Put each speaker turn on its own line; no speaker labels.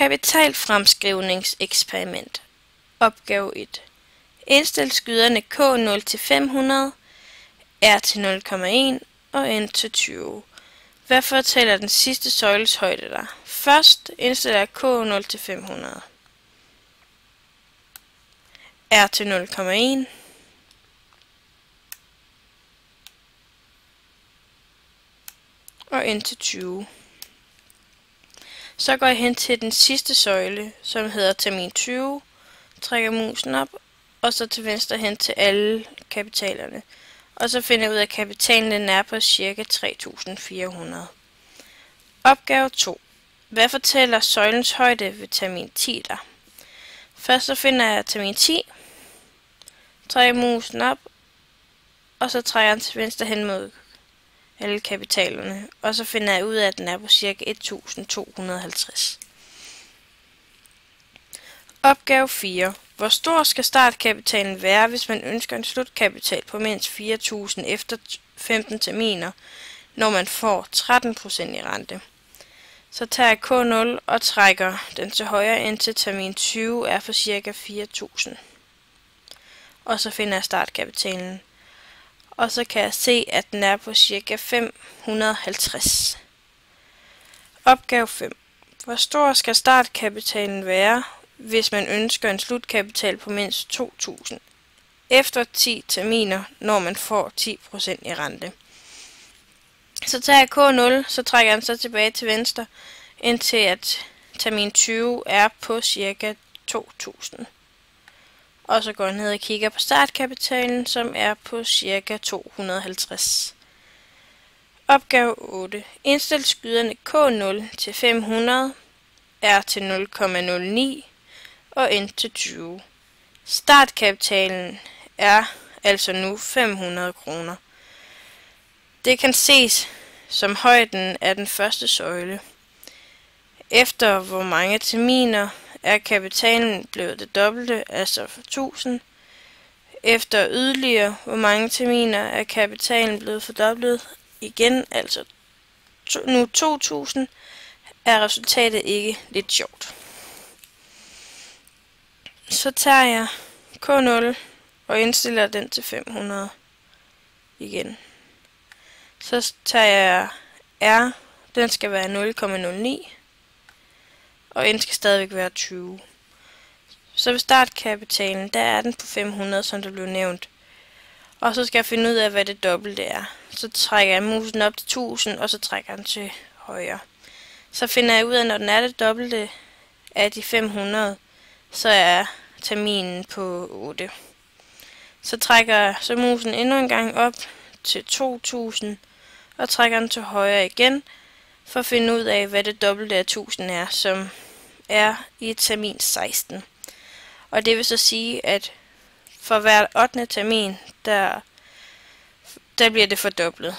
Kapitalfremskrivningseksperiment. Opgave 1. Indstil skyderne K0 til 500, R til 0,1 og N til 20. Hvad fortæller den sidste søjles højde dig? Først indstiller K0 til 500, R til 0,1 og N til 20. Så går jeg hen til den sidste søjle, som hedder termin 20, trækker musen op, og så til venstre hen til alle kapitalerne. Og så finder jeg ud af, at kapitalen den er på ca. 3.400. Opgave 2. Hvad fortæller søjlens højde ved termin 10 dig? Først så finder jeg termin 10, trækker musen op, og så trækker jeg til venstre hen mod alle kapitalerne, og så finder jeg ud af, at den er på ca. 1.250. Opgave 4. Hvor stor skal startkapitalen være, hvis man ønsker en slutkapital på mindst 4.000 efter 15 terminer, når man får 13% i rente? Så tager jeg K0 og trækker den til højre indtil termin 20 er for ca. 4.000. Og så finder jeg startkapitalen. Og så kan jeg se, at den er på ca. 550. Opgave 5. Hvor stor skal startkapitalen være, hvis man ønsker en slutkapital på mindst 2.000 efter 10 terminer, når man får 10% i rente? Så tager jeg K0, så trækker jeg den så tilbage til venstre, indtil at termin 20 er på ca. 2.000. Og så går jeg ned og kigger på startkapitalen, som er på ca. 250. Opgave 8. Indstil skyderne K0 til 500, R til 0,09 og N til 20. Startkapitalen er altså nu 500 kroner. Det kan ses som højden af den første søjle. Efter hvor mange terminer er kapitalen blevet det dobbelte, altså for 1000. Efter yderligere hvor mange terminer er kapitalen blevet fordoblet igen, altså nu 2000, er resultatet ikke lidt sjovt. Så tager jeg K0 og indstiller den til 500 igen. Så tager jeg R, den skal være 0,09, og N skal stadigvæk være 20. Så ved startkapitalen, der er den på 500, som der blev nævnt. Og så skal jeg finde ud af, hvad det dobbelte er. Så trækker jeg musen op til 1000, og så trækker jeg den til højre. Så finder jeg ud af, når den er det dobbelte af de 500, så er terminen på 8. Så trækker jeg så musen endnu en gang op til 2000, og trækker den til højre igen, for at finde ud af, hvad det dobbelte af 1000 er, som er i termin 16. Og det vil så sige, at for hver 8. termin, der bliver det fordoblet.